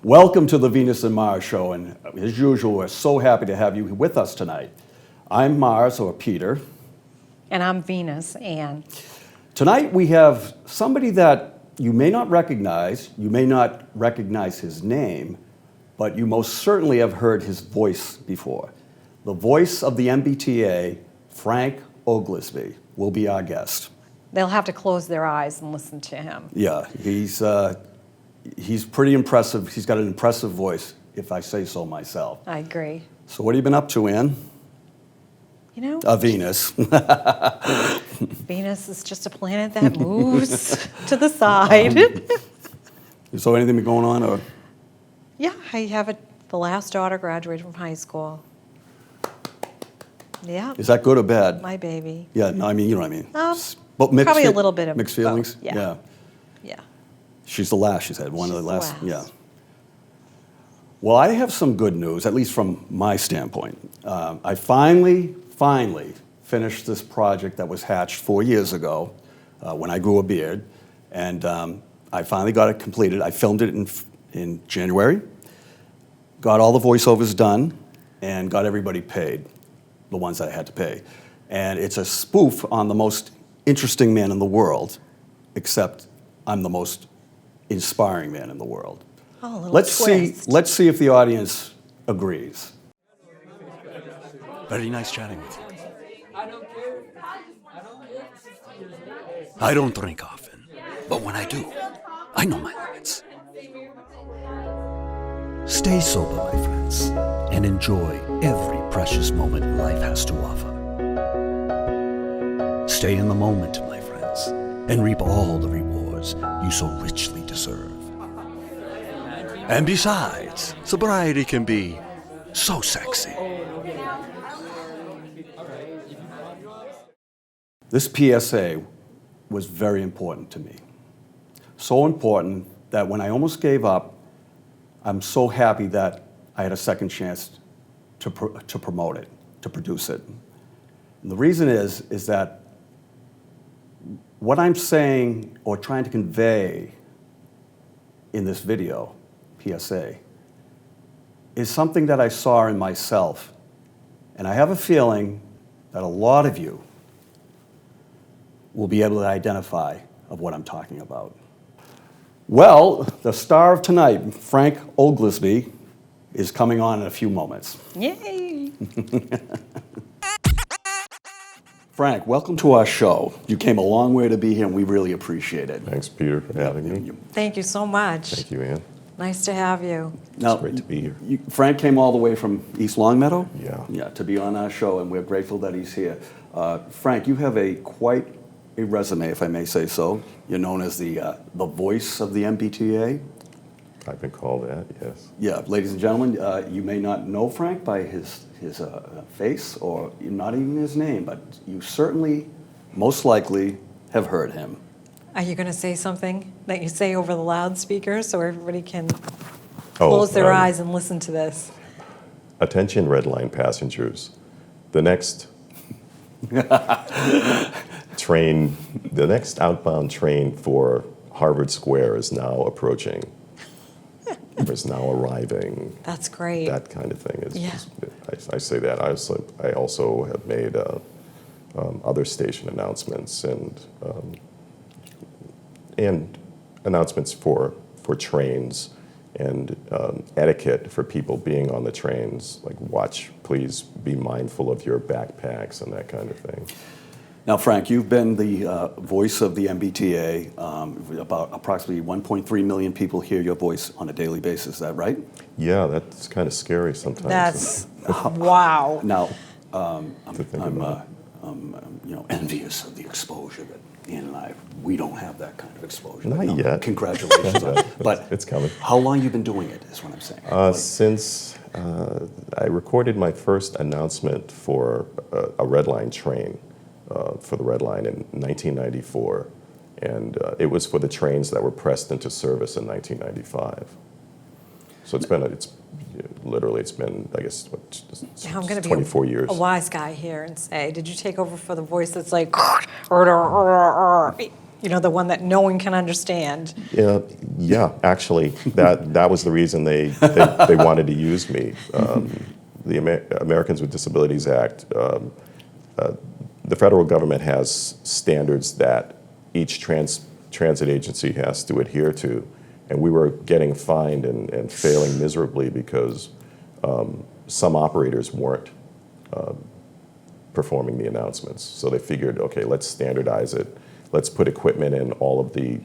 Welcome to the Venus and Mars show, and as usual, we're so happy to have you with us tonight. I'm Mars, or Peter. And I'm Venus, Ann. Tonight we have somebody that you may not recognize his name, but you most certainly have heard his voice before. The voice of the MBTA, Frank Oglesby, will be our guest. They'll have to close their eyes and listen to him. Yeah, he's pretty impressive. He's got an impressive voice, if I say so myself. I agree. So what have you been up to, Ann? You know? Venus. Venus is just a planet that moves to the side. So anything been going on, or? Yeah, I have the last daughter graduated from high school. Yeah. Is that good or bad? My baby. Yeah, no, I mean, you know what I mean. But probably a little bit of mixed feelings. Both. Yeah. Yeah. She's the last, she said. One of the last. Last. Yeah. Well, I have some good news, at least from my standpoint. I finally finished this project that was hatched 4 years ago when I grew a beard, and I finally got it completed. I filmed it in January, got all the voiceovers done, and got everybody paid, the ones that I had to pay. And it's a spoof on the most interesting man in the world, except I'm the most inspiring man in the world. Oh, a little Let's see if the audience agrees. Very nice chatting with you. I don't drink often, but when I do, I know my limits. Stay sober, my friends, and enjoy every precious moment life has to offer. Stay in the moment, my friends, and reap all the rewards you so richly deserve. And besides, sobriety can be so sexy. This PSA was very important to me. So important that when I almost gave up, I'm so happy that I had a second chance to promote it, to produce it. And the reason is that what I'm saying or trying to convey in this video, PSA, is something that I saw in myself. And I have a feeling that a lot of you will be able to identify of what I'm talking about. Well, the star of tonight, Frank Oglesby, is coming on in a few moments. Yay! Frank, welcome to our show. You came a long way to be here, and we really appreciate it. Thanks, Peter, for having me. Thank you so much. Thank you, Ann. Nice to have you. Now, It's great to be here. Frank came all the way from East Longmeadow? Yeah. Yeah, to be on our show, and we're grateful that he's here. Frank, you have quite a resume, if I may say so. You're known as the voice of the MBTA. I've been called that, yes. Yeah, ladies and gentlemen, you may not know Frank by his face or not even his name, but you certainly, most likely, have heard him. Are you going to say something that you say over the loudspeaker so everybody can close their eyes and listen to this? Attention, Red Line passengers. The next train, the next outbound train for Harvard Square is now approaching. Is now arriving. That's great. That kind of thing. Yeah. I say that. I also have made other station announcements and announcements for trains and etiquette for people being on the trains, like please be mindful of your backpacks and that kind of thing. Now, Frank, you've been the voice of the MBTA. About approximately 1.3 million people hear your voice on a daily basis. Is that right? Yeah, that's kind of scary sometimes. That's wow. Now, I'm envious of the exposure that Ian and we don't have that kind of exposure. Not yet. Congratulations. But it's coming. How long have you been doing it, is what I'm saying. Since I recorded my first announcement for a Red Line train, for the Red Line in 1994, and it was for the trains that were pressed into service in 1995. So it's been I guess I'm going to be 24 years. A wise guy here and say, did you take over for the voice that's like? the one that no one can understand. Yeah, actually, that was the reason they wanted to use me. The Americans with Disabilities Act, the federal government has standards that each transit agency has to adhere to, and we were getting fined and failing miserably because some operators weren't performing the announcements. So they figured, okay, let's standardize it. Let's put equipment in all of the,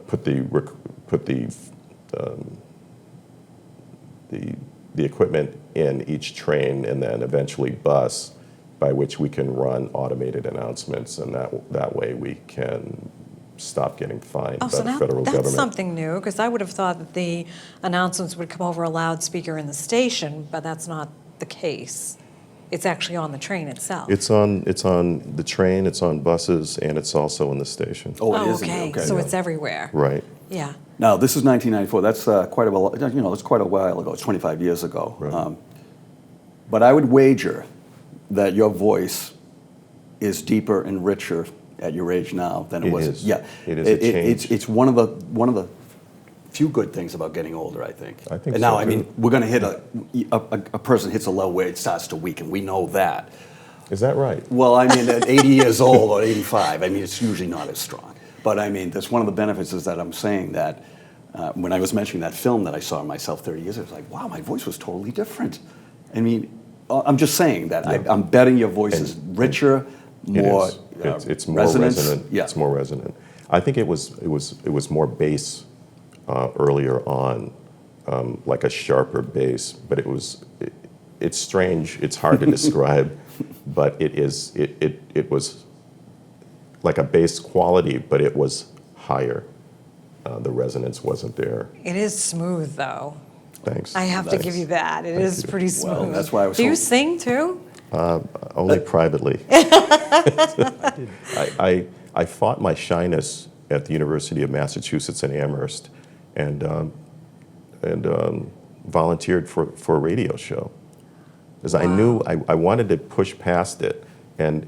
put the equipment in each train and then eventually bus by which we can run automated announcements, and that way we can stop getting fined by So the now federal that's government. something new, because I would have thought that the announcements would come over a loudspeaker in the station, but that's not the case. It's actually on the train itself. It's on the train, it's on buses, and it's also in the station. Oh, it Oh, is. okay, so it's everywhere. Right. Yeah. Now, this is 1994. That's that's quite a while ago. It's 25 years ago. Right. But I would wager that your voice is deeper and richer at your age now than it It was. is. Yeah, It is a change. It's one of the few good things about getting older, I think. I think and now, so, I mean, too. we're going to hit a person hits a low where it starts to weaken. We know that. Is that right? Well, I mean, at 80 years old or 85, I mean, it's usually not as strong. But I mean, that's one of the benefits is that I'm saying that when I was mentioning that film that I saw of myself 30 years ago, I was like, wow, my voice was totally different. I mean, I'm just saying that I'm betting your voice is richer, more It's more resonance. resonant. Yeah. It's more resonant. I think it was more bass earlier on, like a sharper bass. But it's strange. It's hard to describe, but it was like a bass quality, but it was higher. The resonance wasn't there. It is smooth, though. Thanks. I have to give you that. It is pretty smooth. Well, that's why I was Do you so- sing too? Only privately. I fought my shyness at the University of Massachusetts in Amherst, and volunteered for a radio show, because I knew I wanted to push past it, and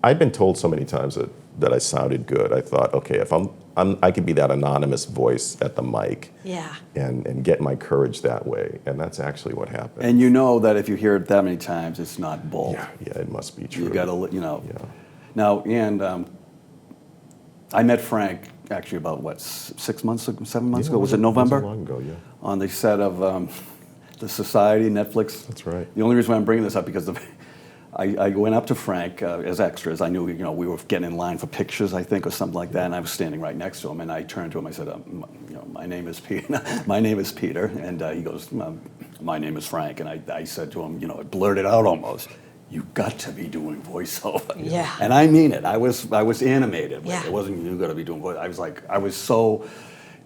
I'd been told so many times that I sounded good. I thought, okay, if I could be that anonymous voice at the mic, Yeah. and get my courage that way, and that's actually what happened. And you know that if you hear it that many times, it's not bull. Yeah, it must be true. You got to, Yeah. Now, and I met Frank actually about, 7 months ago? Was it November? It wasn't long ago, yeah. On the set of the Society, Netflix. That's right. The only reason why I'm bringing this up because I went up to Frank as extras. I knew we were getting in line for pictures, I think, or something like that. And I was standing right next to him, and I turned to him. I said, "My name is Peter." My name is Peter, and he goes, "My name is Frank." And I said to him, it blurted out almost, "You got to be doing voiceover." Yeah. And I mean it. I was animated with Yeah. it. It wasn't you got to be doing voice. I was so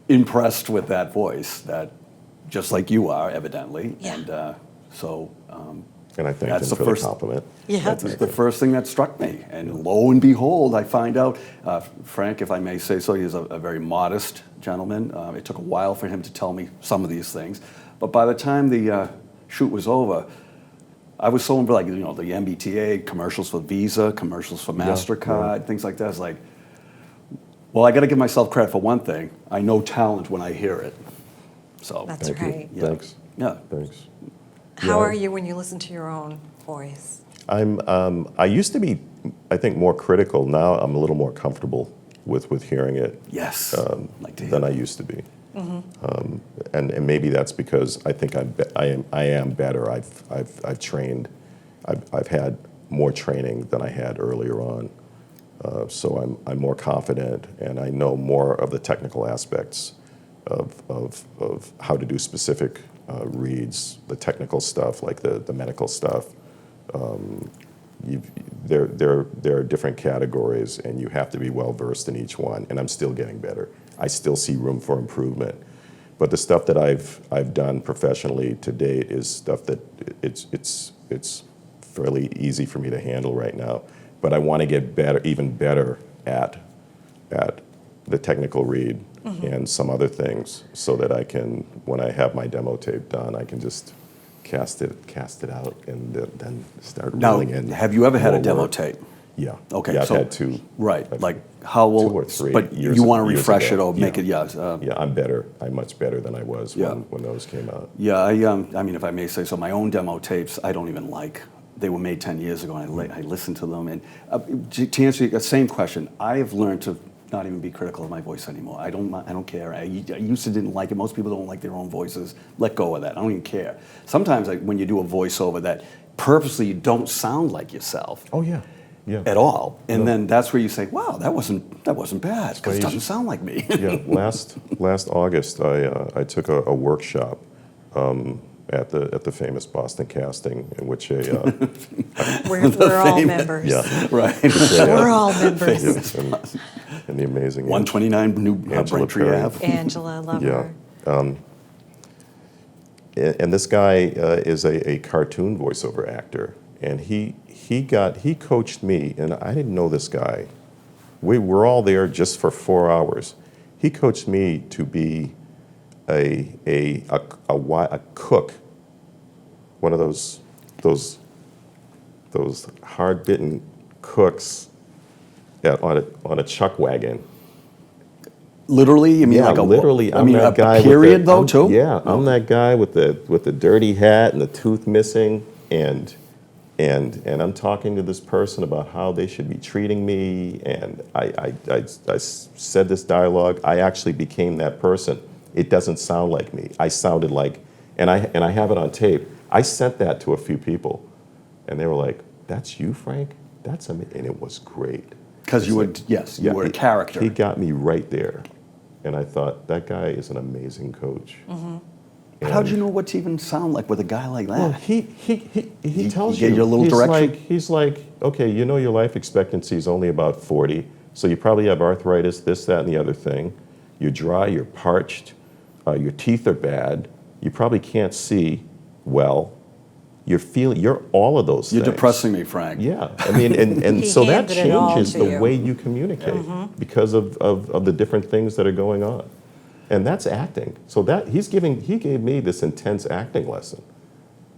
impressed with that voice that, just like you are, evidently. Yeah. And so. And I thanked That's him the for first- the compliment. Yeah. That's the first thing that struck me. And lo and behold, I find out, Frank, if I may say so, he's a very modest gentleman. It took a while for him to tell me some of these things. But by the time the shoot was over, I was so involved, the MBTA, commercials for Visa, commercials for MasterCard, things like that. I was like, well, I got to give myself credit for one thing. I know talent when I hear it. So That's Thank you. right. Yeah. Thanks. yeah. Thanks. How Yeah. are you when you listen to your own voice? I used to be, I think, more critical. Now I'm a little more comfortable with hearing it Yes. Like to hear than I that. used to be. And maybe that's because I think I am better. I've trained. I've had more training than I had earlier on. So I'm more confident, and I know more of the technical aspects of how to do specific reads, the technical stuff, like the medical stuff. There are different categories, and you have to be well versed in each one. And I'm still getting better. I still see room for improvement. But the stuff that I've done professionally to date is stuff that it's fairly easy for me to handle right now. But I want to get better, even better at the technical read and some other things, so that I can, when I have my demo tape done, I can just cast it out and then start Now, rolling in. have you ever had a more demo work. tape? Yeah. Okay, Yeah, I've so had two. right, I've- like how will 2 or 3 but years you want to years refresh ago. it or make it yes. Yeah, I'm better. I'm much better than I was Yeah. when those came out. Yeah, I mean, if I may say so, my own demo tapes, I don't even like. They were made 10 years ago, and I listened to them. And to answer the same question, I have learned to not even be critical of my voice anymore. I don't care. I used to didn't like it. Most people don't like their own voices. Let go of that. I don't even care. Sometimes when you do a voiceover that purposely you don't sound like yourself. Oh yeah, yeah. At all, and No. then that's where you say, "Wow, that wasn't bad," because it doesn't sound like me. Yeah, last August, I took a workshop at the famous Boston Casting, in which We're all members. yeah, Right. We're all members. yes, and the amazing 129 New Angela Braintree Perry. Ave. Angela, love Yeah. her. And this guy is a cartoon voiceover actor, and he coached me, and I didn't know this guy. We were all there just for 4 hours. He coached me to be a cook, one of those hard bitten cooks on a chuck wagon. Literally, you mean Yeah, like a literally. I mean, I'm that guy a period with though too. Yeah, I'm that guy with the dirty hat and the tooth missing, and I'm talking to this person about how they should be treating me, and I said this dialogue. I actually became that person. It doesn't sound like me. I sounded like, and I have it on tape. I sent that to a few people, and they were like, "That's you, Frank? That's amazing," and it was great. Because you were, you were a character. He got me right there. And I thought, that guy is an amazing coach. But how did you know what to even sound like with a guy like that? Well, he tells he gave you a little he's direction? He's like, okay, you know your life expectancy is only about 40, so you probably have arthritis, this, that, and the other thing. You're dry, you're parched, your teeth are bad, you probably can't see well. You're all of those You're things. depressing me, Frank. Yeah, I mean, and He so that handed it all changes to the you. way you communicate because of the different things that are going on, and that's acting. So that he gave me this intense acting lesson.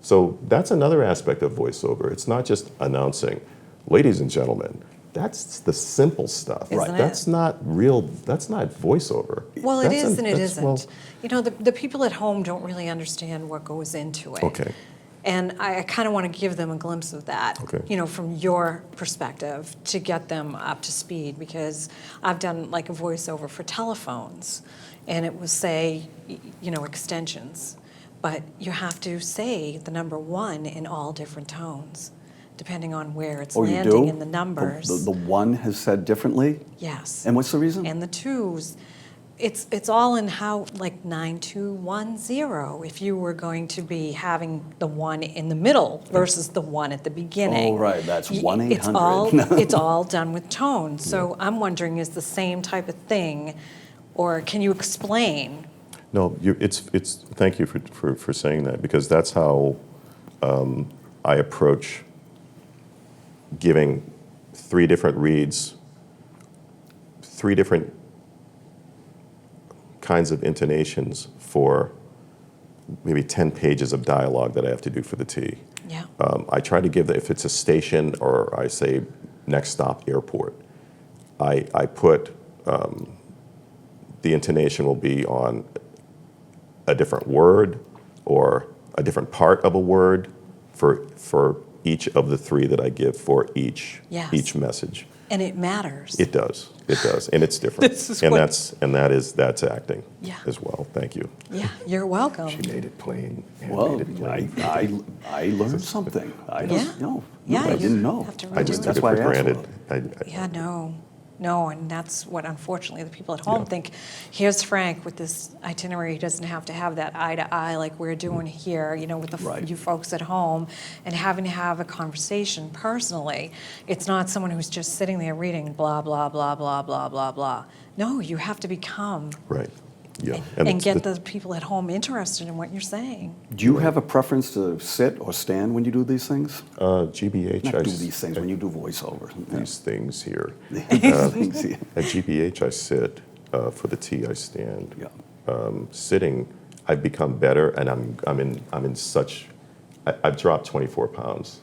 So that's another aspect of voiceover. It's not just announcing, ladies and gentlemen. That's the simple stuff. Isn't it? That's not real. That's not voiceover. Well, it That's is and it that's- isn't. well, You know, the people at home don't really understand what goes into it. Okay. And I kind of want to give them a glimpse of that, Okay. you know, from your perspective to get them up to speed, because I've done like a voiceover for telephones, and it was say, you know, extensions, but you have to say the number 1 in all different tones, depending on where it's Oh, you landing do? in the numbers. The one has said differently? Yes. And what's the reason? And the 2s, it's all in how, like 9210, if you were going to be having the 1 in the middle versus the 1 at the beginning. Oh, right, that's Y- 1-800. It's all done with tone. So I'm wondering, is the same type of thing, or can you explain? No, it's. Thank you for saying that, because that's how I approach giving 3 different reads, 3 different kinds of intonations for maybe 10 pages of dialogue that I have to do for the T. Yeah. I try to give if it's a station or I say next stop airport, I put the intonation will be on a different word or a different part of a word for each of the 3 that I give for each message. And it matters. It does, and it's different. This is and what- that's acting Yeah. as well. Thank you. Yeah, you're welcome. She made it plain. and Well, made it plain. I learned something. I Yeah. don't know. Yeah, I you didn't know. have to I just redo took That's it why for I asked granted. for Yeah, no, and that's what unfortunately the people at home Yeah. think. Here's Frank with this itinerary. He doesn't have to have that eye to eye like we're doing here, you know, with Right. you folks at home, and having to have a conversation personally. It's not someone who's just sitting there reading blah, blah, blah, blah, blah, blah, blah. No, you have to become Right. Yeah. and it's get the people at home interested in what you're saying. Do you have a preference to sit or stand when you do these things? GBH. Not do these things, when you do voiceover. These things here. These things, yeah. At GBH, I sit. For the T, I stand. Yeah. Sitting, I've become better, and I'm in such. I've dropped 24 pounds.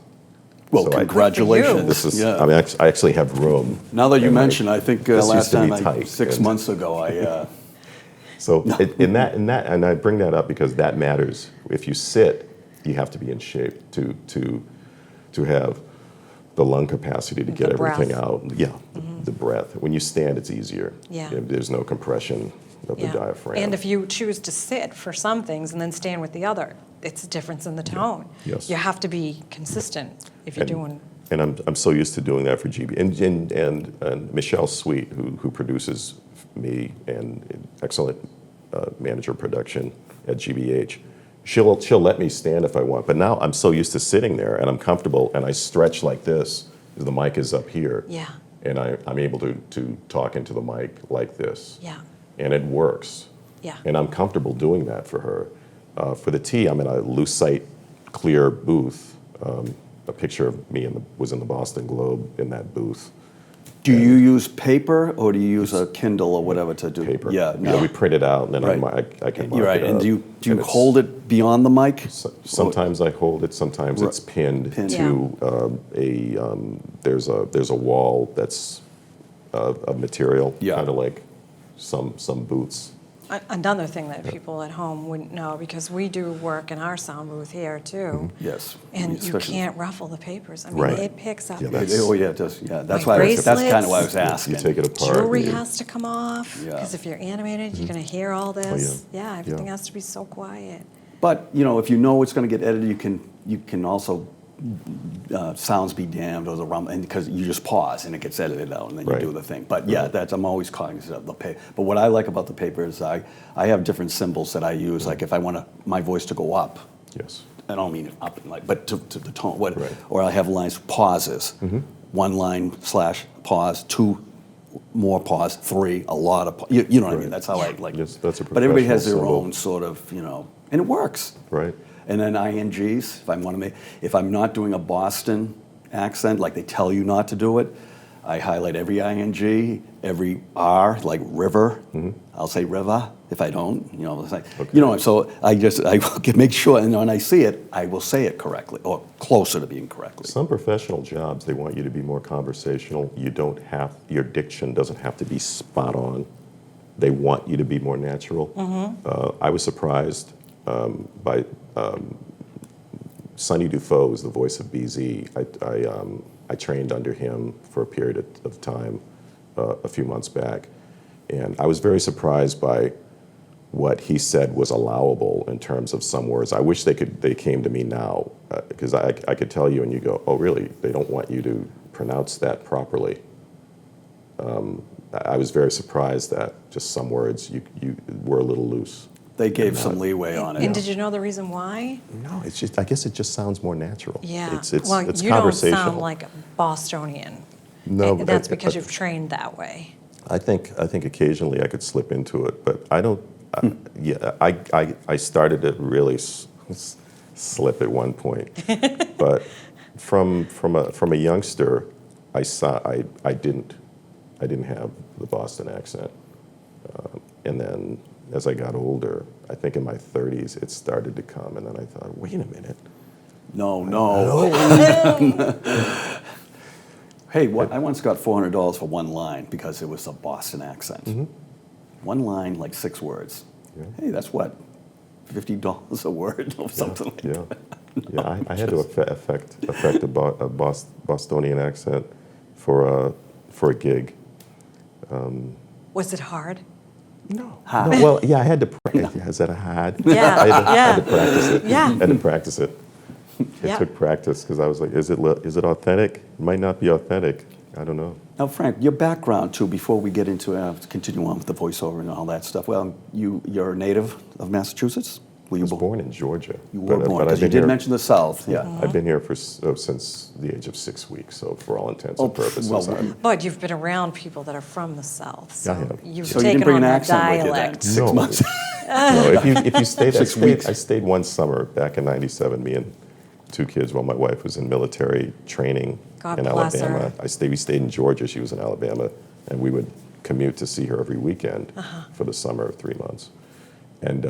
Well, So congratulations. This is, Yeah. I mean, I actually have room. Now that you in my- mention, I think this last used to be time, tight, 6 and- months ago, So and I bring that up because that matters. If you sit, you have to be in shape to have the lung capacity to get The everything breath. out. Yeah, the breath. When you stand, it's easier. Yeah. There's no compression of the diaphragm. And if you choose to sit for some things and then stand with the other, it's a difference in the tone. Yes. You have to be consistent if you're doing. And I'm so used to doing that for GB. And Michelle Sweet, who produces me and excellent manager of production at GBH, she'll let me stand if I want. But now I'm so used to sitting there and I'm comfortable and I stretch like this. The mic is up here. Yeah. And I'm able to talk into the mic like this. Yeah. And it works. Yeah. And I'm comfortable doing that for her. For the tea, I'm in a lucite, clear booth. A picture of me was in the Boston Globe in that booth. do you use paper or do you use a Kindle or whatever to do? Paper. Yeah, no. We print it out and then Right. I can mark You're right. it And up. do you And it's- hold it beyond the mic? Sometimes I hold it. Sometimes it's pinned Pinned. to there's a wall that's of material, Yeah. kind of like some boots. Another thing that people at home wouldn't know, because we do work in our sound booth here too. Yes. And you Especially- can't ruffle the papers. I mean, Right. it picks up. Yeah, Oh, yeah, it does. Yeah, that's My why. That's kind of why I was bracelets. asking. You take it apart. Jewelry and you- has to come off, Yeah. because if you're animated, you're going to hear all this. yeah. Yeah, everything Yeah. has to be so quiet. But if you know it's going to get edited, you can also sounds be damned or the rumble, and because you just pause and it gets edited out and then Right. you do the thing. But yeah, I'm always cognizant of the paper. But what I like about the paper is I have different symbols that I use. Like if I want my voice to go up, Yes. I don't mean up and but to the tone. What, Right. Or I have lines pauses, one line / pause, two more pause, three a lot of you know what I mean. Right. That's how I like. Yes, that's a But everybody has their professional symbol. own sort of and it works. Right. And then INGs, if I'm not doing a Boston accent, like they tell you not to do it, I highlight every ING, every R, like river. I'll say river if I don't. It's like, so I make sure, and when I see it, I will say it correctly or closer to being correctly. Some professional jobs, they want you to be more conversational. Your diction doesn't have to be spot on. They want you to be more natural. I was surprised by Sonny Dufault was the voice of BZ. I trained under him for a period of time a few months back, and I was very surprised by what he said was allowable in terms of some words. I wish they came to me now, because I could tell you and you go, oh really, they don't want you to pronounce that properly. I was very surprised that just some words you were a little loose. They gave some leeway on it. And did you know the reason why? No, it's just, I guess it just sounds more natural. Yeah. It's Well, it's you don't conversational. sound like Bostonian. No, And but that's because you've trained that way. I think occasionally I could slip into it, but I don't. I started to really slip at one point, but from a youngster, I didn't have the Boston accent, and then as I got older, I think in my 30s it started to come, and then I thought, wait a minute. No. Hey, I once got $400 for one line because it was a Boston accent. One line, like 6 words. Yeah. Hey, that's what, $50 a word or something like Yeah, that. yeah. I had to affect a Bostonian accent for a gig. Was it hard? No. Well, yeah, I had to practice. Is that a had? Yeah, I had to practice it. Yeah. I had to practice it. It Yeah. took practice because I was like, is it authentic? It might not be authentic. I don't know. Now, Frank, your background too, before we get into, continue on with the voiceover and all that stuff, well, you're a native of Massachusetts? I was born in Georgia. You were born, but because I've you been did here- mention the South, yeah. I've been here since the age of 6 weeks, so for all intents Oh, and purposes, well, I'm... But you've been around people that are from the South, so I have. you've So you taken didn't bring on an that accent with you then? dialect. 6 months? No, if you stayed, 6 weeks. I stayed one summer back in '97. Me and 2 kids while my wife was in military training God in bless Alabama. her. We stayed in Georgia. She was in Alabama, and we would commute to see her every weekend for the summer of 3 months. And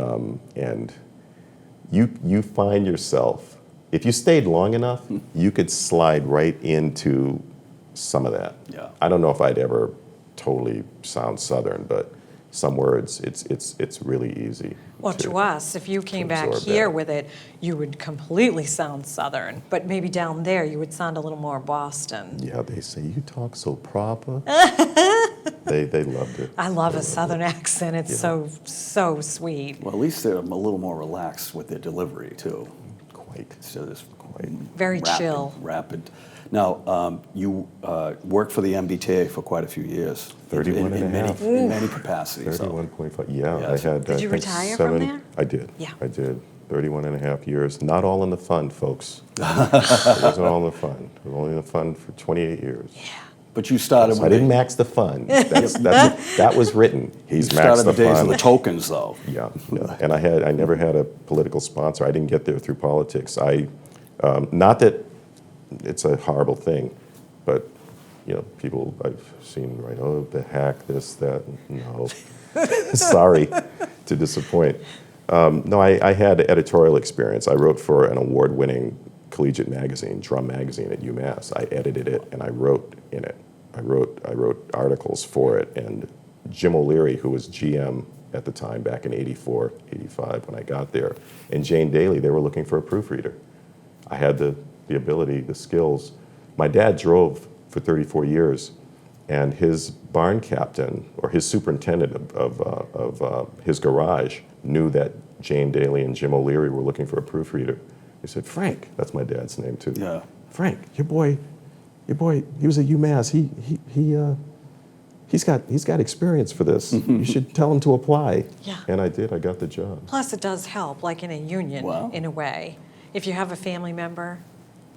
you find yourself if you stayed long enough, you could slide right into some of that. Yeah. I don't know if I'd ever totally sound Southern, but some words, it's really easy. Well, to us, if you came back absorb here that. with it, you would completely sound Southern, but maybe down there you would sound a little more Boston. Yeah, they say, you talk so proper. They loved it. I love They a loved Southern it. accent. It's Yeah. so sweet. Well, at least they're a little more relaxed with their delivery, too. Quite. Instead of this Very rapid, chill. Rapid. Now, you worked for the MBTA for quite a few years. 31 and a half. In many capacities. so- 31.5. Yeah, Yes. I had. Did I you think, retire from 7. there? I did. Yeah. I did. 31 and a half years. Not all in the fund, folks. It wasn't all in the fund. It was only in the fund for 28 years. But you started So I with didn't max the fund. That was written. He's maxed started the the days of fund. the tokens, though. Yeah, yeah. And I never had a political sponsor. I didn't get there through politics. Not that it's a horrible thing, but people I've seen write, oh, the hack, this, that. No, sorry to disappoint. No, I had editorial experience. I wrote for an award-winning collegiate magazine, Drum Magazine at UMass. I edited it and I wrote in it. I wrote articles for it, and Jim O'Leary, who was GM at the time back in 84, 85 when I got there, and Jane Daly, they were looking for a proofreader. I had the ability, the skills. My dad drove for 34 years, and his barn captain, or his superintendent of his garage, knew that Jane Daly and Jim O'Leary were looking for a proofreader. He said, Frank, that's my dad's name too. Yeah. Frank, your boy, he was at UMass. He's got experience for this. You should tell him to apply. Yeah. And I did. I got the job. Plus, it does help, like in a union, Wow. in a way. If you have a family member,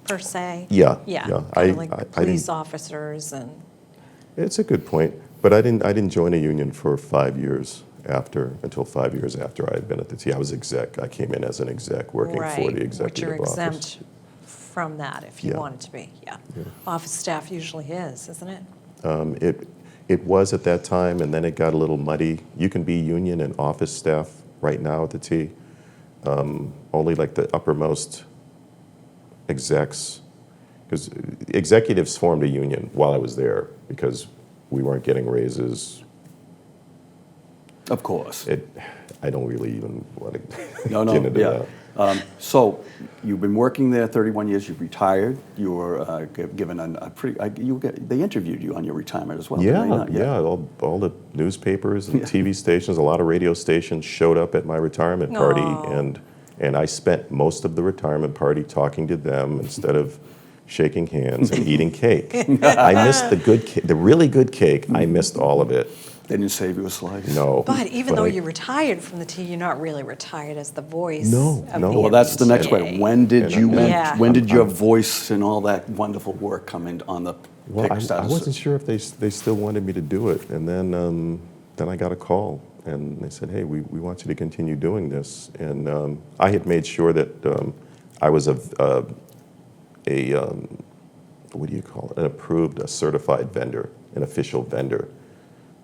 per se. Yeah, Yeah, yeah. kind of like I police didn't- officers and, It's a good point, but I didn't join a union for 5 years until 5 years after I had been at the T. I was exec. I came in as an exec working for right, the which executive you're office. exempt from that if you Yeah. wanted to be, yeah. Office staff usually is, isn't it? It was at that time, and then it got a little muddy. You can be union and office staff right now at the T. Only like the uppermost execs, because executives formed a union while I was there because we weren't getting raises. Of course. I don't really even want to No, get into yeah. that. So you've been working there 31 years. You've retired. You were given a pretty. They interviewed you on your retirement as well. did they Yeah, not? yeah. All the newspapers and TV stations, a lot of radio stations showed up at my retirement party, Aw. and I spent most of the retirement party talking to them instead of shaking hands and eating cake. I missed the really good cake. I missed all of it. They didn't save you a slice. No. But even though I- you retired from the T, you're not really retired as the voice No, of no. the Well, that's the next MBTA. question. When did And- you? and- Yeah. When did your voice and all that wonderful work come in on the Well, pick I status? wasn't sure if they still wanted me to do it, and then I got a call, and they said, "Hey, we want you to continue doing this." And I had made sure that I was what do you call it? A certified vendor, an official vendor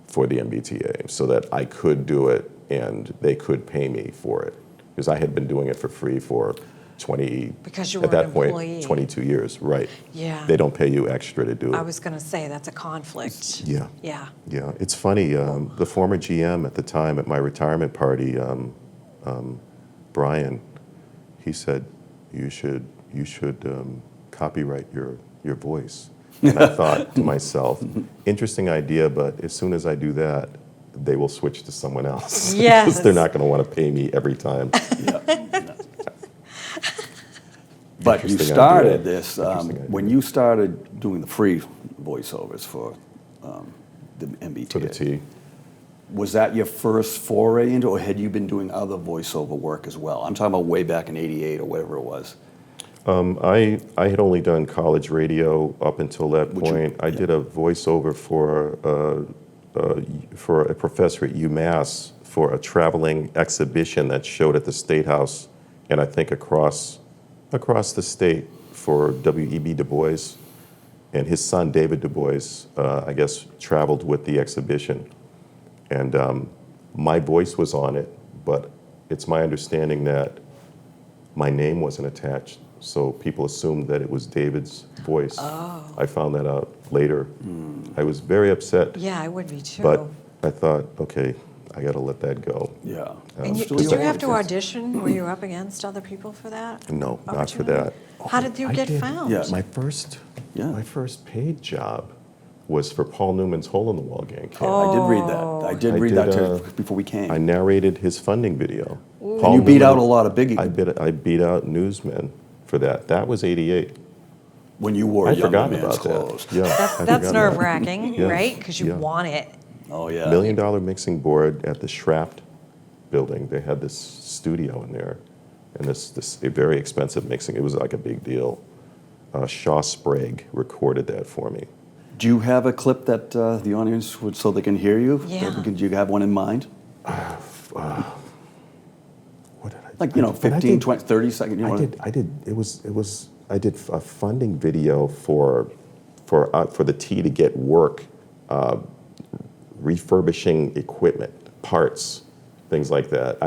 for the MBTA, so that I could do it and they could pay me for it, because I had been doing it for free for 20. Because you at were that an point, employee. 22 years, right? Yeah. They don't pay you extra to do it. I was going to say, that's a conflict. Yeah. Yeah. Yeah, it's funny. The former GM at the time at my retirement party, Brian, he said, "You should copyright your voice." And I thought to myself, interesting idea, but as soon as I do that, they will switch to someone else. Yes. Because they're not going to want to pay me every time. But you Interesting started idea. this Interesting idea. when you started doing the free voiceovers for the MBTA. To the T. Was that your first foray into, or had you been doing other voiceover work as well? I'm talking about way back in '88 or whatever it was. I had only done college radio up until that Would you- point. I did a voiceover for a professor at UMass for a traveling exhibition that showed at the State House, and I think across the state for W.E.B. Du Bois, and his son David Du Bois, I guess, traveled with the exhibition, and my voice was on it, but it's my understanding that my name wasn't attached so people assumed that it was David's voice. I found that out later. I was very upset, Yeah, I would be too. but I thought, okay, I got to let that go. Yeah. And Still did you doing have it. to audition? Were you up against other people for that? No, not for opportunity? that. How did you I get did. found? Yeah. My first Yeah. paid job was for Paul Newman's Hole in the Wall Gang Camp. I did read that. I did I read did, that too before we came. I narrated his funding video. And you beat out a lot of biggie I beat out newsmen for that. That was '88. when you wore I younger forgot man's about clothes. that. Yeah, I That's forgot that. nerve-wracking, Yeah. right? Because you Yeah. want it. Oh yeah. $1 million mixing board at the Schrapt building. They had this studio in there, and this very expensive mixing. It was like a big deal. Shaw Sprague recorded that for me. Do you have a clip that the audience would, so they can hear you? Yeah. Do you have one in mind? What did I? Like, you know, but I 15, did- 20, 30 seconds. You know, I did. I did a funding video for the T to get work, refurbishing equipment, parts, things like that.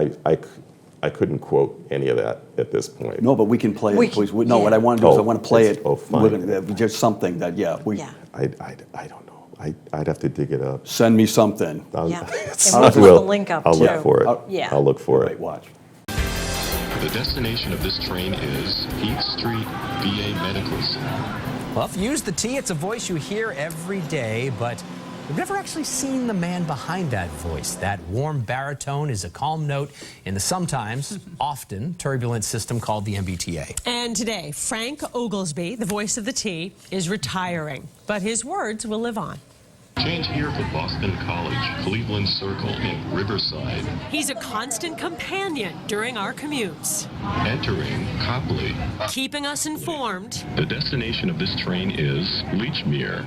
I couldn't quote any of that at this point. No, but we can play We it, please. can- No, what I yeah. want to do is I Oh, want to play it's- it. oh, fine. We're gonna, just something that, yeah, we, Yeah. I don't know. I'd have to dig it up. send me something. Yeah. It's- And we'll I put will. the link up, I'll too. look for it. Yeah. I'll look for Wait, it. watch. The destination of this train is Heath Street VA Medical Center. Well, if you use the T, it's a voice you hear every day, but we've never actually seen the man behind that voice. That warm baritone is a calm note in the sometimes, often, turbulent system called the MBTA. And today, Frank Oglesby, the voice of the T, is retiring, but his words will live on. Change here for Boston College, Cleveland Circle, and Riverside. He's a constant companion during our commutes, Entering Copley. keeping us informed The destination of this train is Leechmere.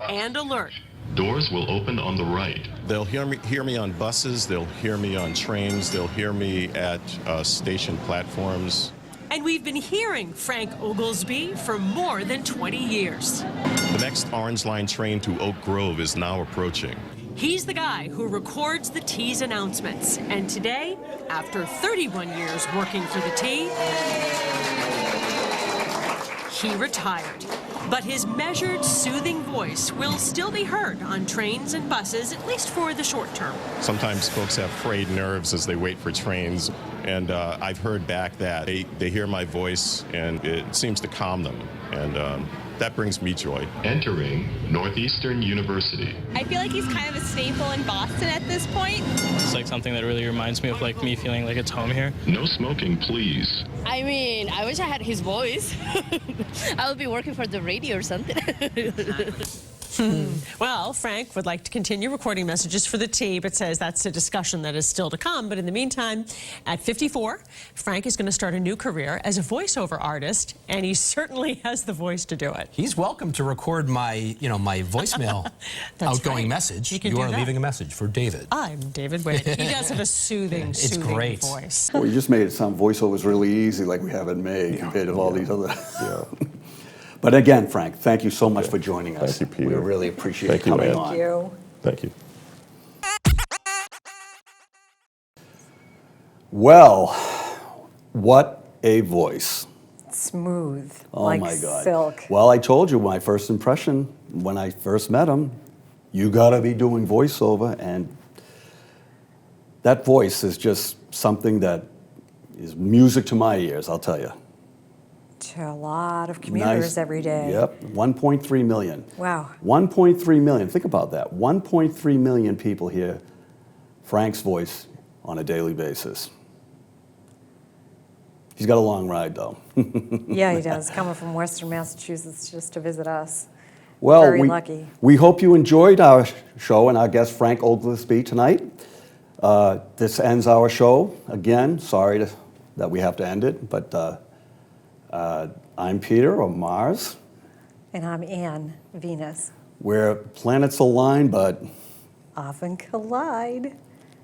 and alert. Doors will open on the right. They'll hear me on buses, they'll hear me on trains, they'll hear me at station platforms. And we've been hearing Frank Oglesby for more than 20 years. The next Orange Line train to Oak Grove is now approaching. He's the guy who records the T's announcements. And today, after 31 years working for the T, he retired. But his measured, soothing voice will still be heard on trains and buses, at least for the short term. Sometimes folks have frayed nerves as they wait for trains, and I've heard back that they hear my voice and it seems to calm them, and that brings me joy. Entering Northeastern University. I feel like he's kind of a staple in Boston at this point. It's like something that really reminds me of like me feeling like it's home here. No smoking, please. I mean, I wish I had his voice. I would be working for the radio or something. Well, Frank would like to continue recording messages for the T, but says that's a discussion that is still to come. But in the meantime, at 54, Frank is going to start a new career as a voiceover artist, and he certainly has the voice to do it. He's welcome to record my, my voicemail That's outgoing right. message. He can You do are that. leaving a message for David. I'm David Wade. He does have a soothing great. voice. Well, you just made it sound voiceovers really easy, like we have it made compared to all these other. Yeah. But again, Frank, thank you so much for joining us. Thank you, Peter. We really appreciate Thank you, coming man. on. Thank you. Thank you. Well, what a voice. Smooth, Oh like my God. silk. Well, I told you my first impression when I first met him, you gotta be doing voiceover, and that voice is just something that is music to my ears, I'll tell you. To a lot of commuters every day. Yep, 1.3 million. Wow. 1.3 million, think about that. 1.3 million people hear Frank's voice on a daily basis. He's got a long ride, though. Yeah, he does. Coming from Western Massachusetts just to visit us. Well, Very lucky. we hope you enjoyed our show and our guest Frank Oglesby tonight. This ends our show. Again, sorry that we have to end it, but I'm Peter, or Mars. And I'm Ann, Venus. Where planets align, but Often collide.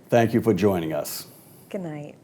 thank you for joining us. Good night.